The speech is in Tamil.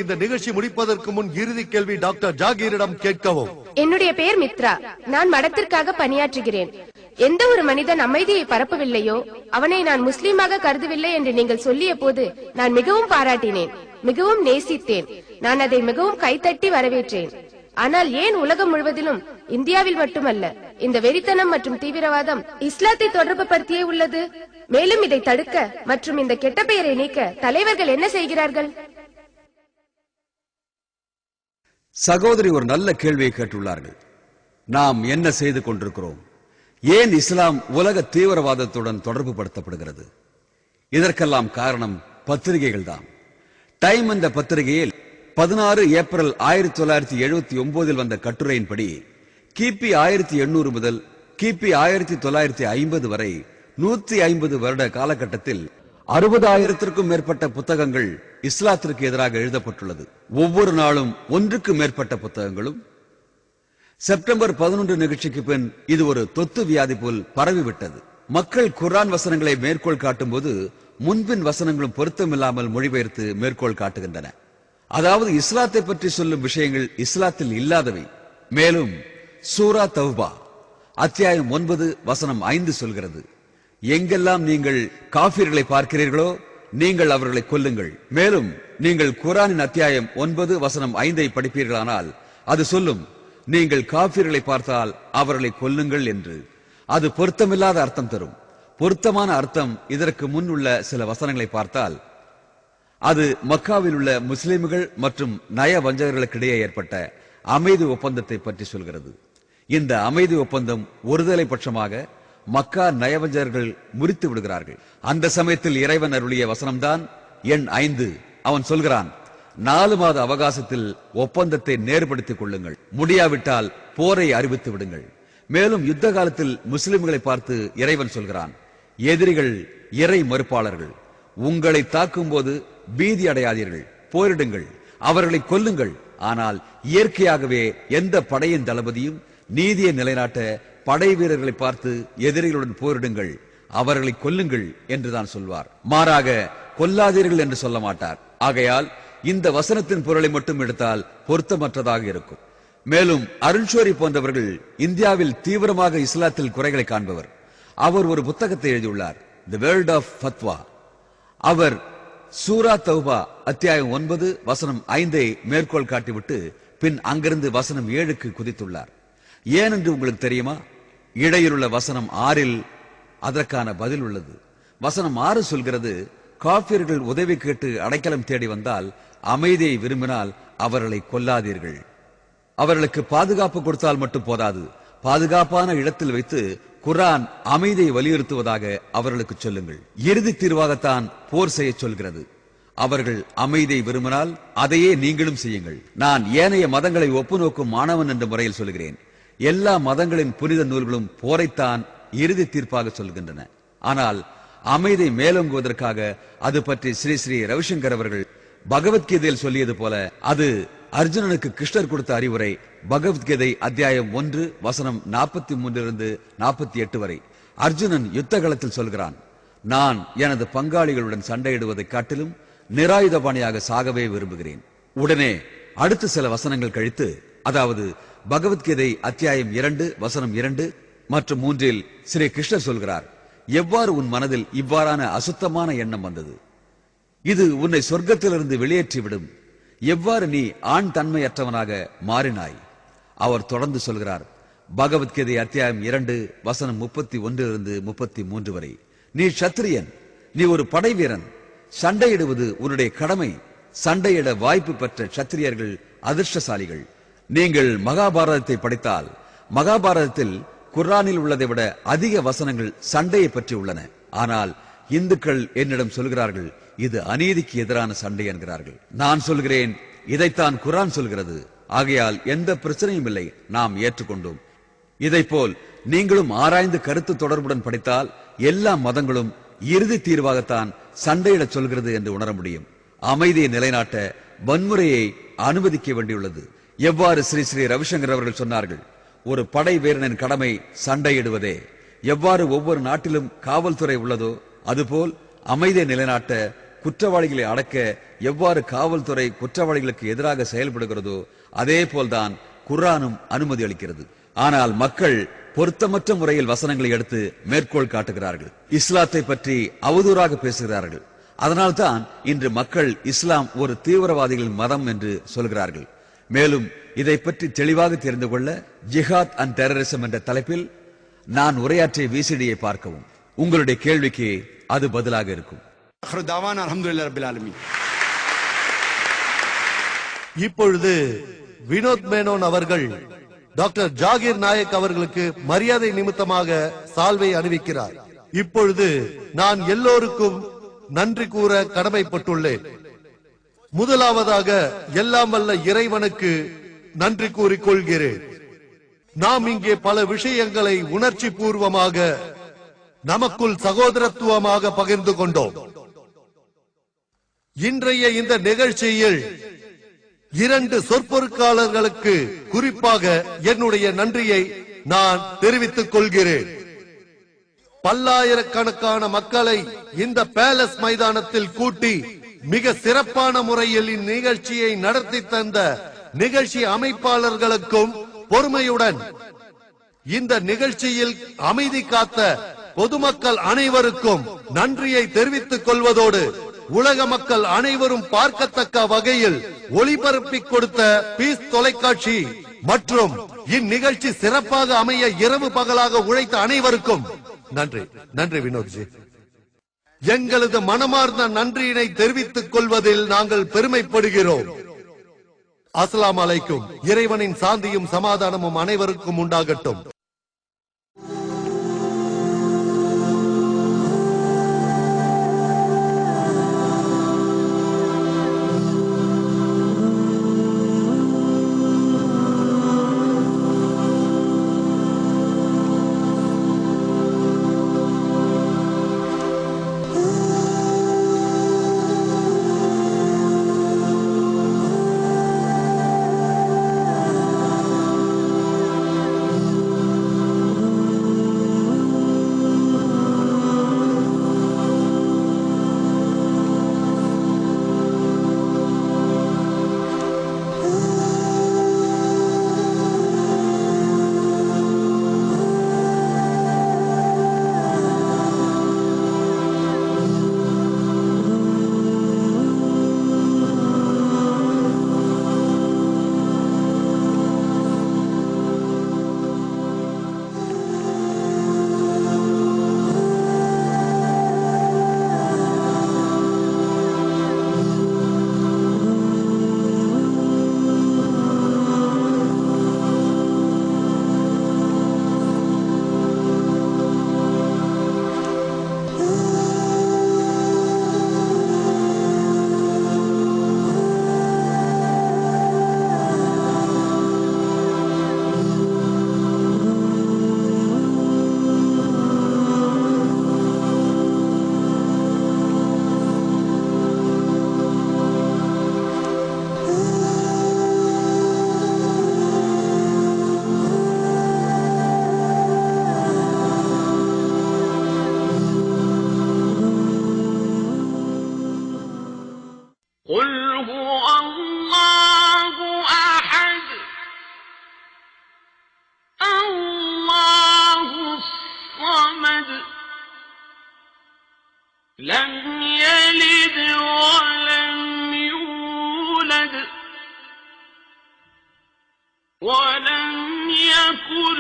இந்த நிகழ்ச்சி முடிப்பதற்கு முன் இறுதி கேள்வி டாக்டர் ஜாகீரிடம் கேட்கவும். என்னுடைய பெயர் மித்ரா. நான் மடத்திற்காக பணியாற்றுகிறேன். எந்த ஒரு மனிதன் அமைதியை பரப்பவில்லையோ அவனை நான் முஸ்லீமாக கருதவில்லை என்று நீங்கள் சொல்லிய போது நான் மிகவும் பாராட்டினேன், மிகவும் நேசித்தேன். நான் அதை மிகவும் கைத்தட்டி வரவேற்றேன். ஆனால் ஏன் உலகம் முழுவதிலும், இந்தியாவில் மட்டுமல்ல, இந்த வெறித்தனம் மற்றும் தீவிரவாதம் இஸ்லாத்தை தொடர்பு படுத்தியே உள்ளது? மேலும் இதை தடுக்க மற்றும் இந்த கெட்ட பெயரை நீக்க தலைவர்கள் என்ன செய்கிறார்கள்? சகோதரி ஒரு நல்ல கேள்வியை கேட்டுள்ளார்கள். நாம் என்ன செய்து கொண்டிருக்கிறோம்? ஏன் இஸ்லாம் உலக தீவிரவாதத்துடன் தொடர்பு படுத்தப்படுகிறது? இதற்கெல்லாம் காரணம் பத்திரிகைகள் தான். டைம் என்ற பத்திரிகையில் 16 ஏப்ரல் 1979 வந்த கட்டுரையின்படி கிபி 1800 முதல் கிபி 1950 வரை 150 வருட காலகட்டத்தில் 60,000க்கும் மேற்பட்ட புத்தகங்கள் இஸ்லாத்திற்கு எதிராக எழுதப்பட்டுள்ளது. ஒவ்வொரு நாளும் ஒன்றுக்கு மேற்பட்ட புத்தகங்களும். செப்டம்பர் 11 நிகழ்ச்சிக்கு பின் இது ஒரு தொத்து வியாதி போல் பரவிவிட்டது. மக்கள் குர்ஆன் வசனங்களை மேற்கோள் காட்டும் போது முன்பின் வசனங்களும் பொருத்தமில்லாமல் மொழிபெயர்த்து மேற்கோள் காட்டுகின்றன. அதாவது இஸ்லாத்தை பற்றி சொல்லும் விஷயங்கள் இஸ்லாத்தில் இல்லாதவை. மேலும் சூரா தௌபா அத்தியாயம் 9 வசனம் 5 சொல்கிறது, எங்கெல்லாம் நீங்கள் காஃபிர்களை பார்க்கிறீர்களோ நீங்கள் அவர்களை கொல்லுங்கள். மேலும் நீங்கள் குர்ஆனின் அத்தியாயம் 9 வசனம் 5 படிப்பீர்களானால் அது சொல்லும், நீங்கள் காஃபிர்களை பார்த்தால் அவர்களை கொல்லுங்கள் என்று. அது பொருத்தமில்லாத அர்த்தம் தரும். பொருத்தமான அர்த்தம் இதற்கு முன் உள்ள சில வசனங்களை பார்த்தால் அது மக்காவில் உள்ள முஸ்லிம்கள் மற்றும் நய வஞ்சகர்களுக்கிடையே ஏற்பட்ட அமைதி ஒப்பந்தத்தை பற்றி சொல்கிறது. இந்த அமைதி ஒப்பந்தம் ஒருதலை பட்சமாக மக்கா நயவஞ்சகர்கள் முறித்து விடுகிறார்கள். அந்த சமயத்தில் இறைவன் அருளிய வசனம்தான் எண் 5. அவன் சொல்கிறான், 4 மாத அவகாசத்தில் ஒப்பந்தத்தை நேர்படுத்திக் கொள்ளுங்கள், முடியாவிட்டால் போரை அறிவித்து விடுங்கள். மேலும் யுத்த காலத்தில் முஸ்லிம்களை பார்த்து இறைவன் சொல்கிறான், எதிரிகள் இறை மறுப்பாளர்கள், உங்களை தாக்கும் போது பீதி அடையாதீர்கள், போரிடுங்கள், அவர்களை கொல்லுங்கள். ஆனால் இயற்கையாகவே எந்த படையின் தளபதியும் நீதியை நிலைநாட்ட படை வீரர்களை பார்த்து எதிரிகளுடன் போரிடுங்கள், அவர்களை கொல்லுங்கள் என்றுதான் சொல்வார். மாறாக கொல்லாதீர்கள் என்று சொல்ல மாட்டார். ஆகையால் இந்த வசனத்தின் பொருளை மட்டும் எடுத்தால் பொருத்தமற்றதாக இருக்கும். மேலும் அருண்ஷோரி போன்றவர்கள் இந்தியாவில் தீவிரமாக இஸ்லாத்தில் குறைகளை காண்பவர். அவர் ஒரு புத்தகத்தை எழுதியுள்ளார், தி வேர்ல்ட் ஆஃப் ஃபத்வா. அவர் சூரா தௌபா அத்தியாயம் 9 வசனம் 5 மேற்கோள் காட்டிவிட்டு பின் அங்கிருந்து வசனம் 7க்கு குதித்துள்ளார். ஏனென்று உங்களுக்கு தெரியுமா? இடையிலுள்ள வசனம் 6 அதற்கான பதில் உள்ளது. வசனம் 6 சொல்கிறது, காஃபிர்கள் உதவி கேட்டு அடைக்கலம் தேடி வந்தால், அமைதியை விரும்பினால் அவர்களை கொல்லாதீர்கள். அவர்களுக்கு பாதுகாப்பு கொடுத்தால் மட்டும் போதாது, பாதுகாப்பான இடத்தில் வைத்து குர்ஆன் அமைதியை வலியுறுத்துவதாக அவர்களுக்கு சொல்லுங்கள். இறுதி தீர்வாகத்தான் போர் செய்ய சொல்கிறது. அவர்கள் அமைதியை விரும்பினால் அதையே நீங்களும் செய்யுங்கள். நான் ஏனைய மதங்களை ஒப்பு நோக்கும் மாணவன் என்ற முறையில் சொல்கிறேன். எல்லா மதங்களின் புனித நூல்களும் போரைத்தான் இறுதி தீர்ப்பாக சொல்கின்றன. ஆனால் அமைதி மேலோங்குவதற்காக அது பற்றி ஸ்ரீ ஸ்ரீ ரவிசங்கர் அவர்கள் பகவத்கீதையில் சொல்லியது போல, அது அர்ஜுனனுக்கு கிருஷ்ணர் கொடுத்த அறிவுரை. பகவத்கீதை அத்தியாயம் 1 வசனம் 43 48 வரை அர்ஜுனன் யுத்த களத்தில் சொல்கிறான், நான் எனது பங்காளிகளுடன் சண்டையிடுவதை காட்டிலும் நிராயுதபாணியாக சாகவே விரும்புகிறேன். உடனே அடுத்த சில வசனங்கள் கழித்து, அதாவது பகவத்கீதை அத்தியாயம் 2 வசனம் 2 மற்றும் 3 ஸ்ரீ கிருஷ்ணர் சொல்கிறார், எவ்வாறு உன் மனதில் இவ்வாறான அசுத்தமான எண்ணம் வந்தது? இது உன்னை சொர்க்கத்திலிருந்து வெளியேற்றிவிடும். எவ்வாறு நீ ஆண் தன்மையற்றவனாக மாறினாய்? அவர் தொடர்ந்து சொல்கிறார், பகவத்கீதை அத்தியாயம் 2 வசனம் 31 33 வரை, நீ சத்திரியன், நீ ஒரு படை வீரன், சண்டையிடுவது உன்னுடைய கடமை. சண்டையிட வாய்ப்பு பெற்ற சத்திரியர்கள் அதிர்ஷ்டசாலிகள். நீங்கள் மகாபாரதத்தை படித்தால், மகாபாரதத்தில் குர்ஆனில் உள்ளதை விட அதிக வசனங்கள் சண்டையை பற்றி உள்ளன. ஆனால் இந்துக்கள் என்னிடம் சொல்கிறார்கள், இது அநீதிக்கு எதிரான சண்டை என்கிறார்கள். நான் சொல்கிறேன், இதைத்தான் குர்ஆன் சொல்கிறது. ஆகையால் எந்த பிரச்சனையும் இல்லை, நாம் ஏற்றுக்கொண்டோம். இதைப்போல் நீங்களும் ஆராய்ந்து கருத்து தொடர்புடன் படித்தால் எல்லா மதங்களும் இறுதி தீர்வாகத்தான் சண்டையிட சொல்கிறது என்று உணர முடியும். அமைதியை நிலைநாட்ட வன்முறையை அனுமதிக்க வேண்டியுள்ளது. எவ்வாறு ஸ்ரீ ஸ்ரீ ரவிசங்கர் அவர்கள் சொன்னார்கள், ஒரு படை வீரனின் கடமை சண்டையிடுவதே. எவ்வாறு ஒவ்வொரு நாட்டிலும் காவல்துறை உள்ளதோ அதுபோல் அமைதியை நிலைநாட்ட குற்றவாளிகளை அடக்க எவ்வாறு காவல்துறை குற்றவாளிகளுக்கு எதிராக செயல்படுகிறதோ அதே போல்தான் குர்ஆனும் அனுமதி அளிக்கிறது. ஆனால் மக்கள் பொருத்தமற்ற முறையில் வசனங்களை எடுத்து மேற்கோள் காட்டுகிறார்கள், இஸ்லாத்தை பற்றி அவதூறாக பேசுகிறார்கள். அதனால்தான் இன்று மக்கள் இஸ்லாம் ஒரு தீவிரவாதிகளின் மதம் என்று சொல்கிறார்கள். மேலும் இதை பற்றி தெளிவாக தெரிந்து கொள்ள ஜிஹாத் அண்ட் டெரரிசம் என்ற தலைப்பில் நான் உரையாற்றிய விசிடியை பார்க்கவும். உங்களுடைய கேள்விக்கு அது பதிலாக இருக்கும். இப்பொழுது வினோத் மேனோன் அவர்கள் டாக்டர் ஜாகீர் நாயக் அவர்களுக்கு மரியாதை நிமித்தமாக சால்வை அணிவிக்கிறார். இப்பொழுது நான் எல்லோருக்கும் நன்றி கூற கடமைப்பட்டுள்ளேன். முதலாவதாக எல்லாம் வல்ல இறைவனுக்கு நன்றி கூறிக்கொள்கிறேன். நாம் இங்கே பல விஷயங்களை உணர்ச்சி பூர்வமாக நமக்குள் சகோதரத்துவமாக பகிர்ந்து கொண்டோம். இன்றைய இந்த நிகழ்ச்சியில் 2 சொற்பொருட்காளர்களுக்கு குறிப்பாக என்னுடைய நன்றியை நான் தெரிவித்துக் கொள்கிறேன். பல்லாயிரக்கணக்கான மக்களை இந்த பேலஸ் மைதானத்தில் கூட்டி மிக சிறப்பான முறையில் இந்நிகழ்ச்சியை நடத்தி தந்த நிகழ்ச்சி அமைப்பாளர்களுக்கும் பொறுமையுடன் இந்த நிகழ்ச்சியில் அமைதி காத்த பொதுமக்கள் அனைவருக்கும் நன்றியை தெரிவித்துக் கொள்வதோடு உலக மக்கள் அனைவரும் பார்க்கத்தக்க வகையில் ஒளிபரப்பிக் கொடுத்த பீஸ் தொலைக்காட்சி மற்றும் இந்நிகழ்ச்சி சிறப்பாக அமைய இரவு பகலாக உழைத்த அனைவருக்கும் நன்றி. நன்றி வினோத்ஜி. எங்களது மனமார்ந்த நன்றியினை தெரிவித்துக் கொள்வதில் நாங்கள் பெருமைப்படுகிறோம். அஸ்ஸலாமு அலைக்கும். இறைவனின் சாந்தியும் சமாதானமும் அனைவருக்கும் உண்டாகட்டும். لم يلد ولم يولد ولم يكن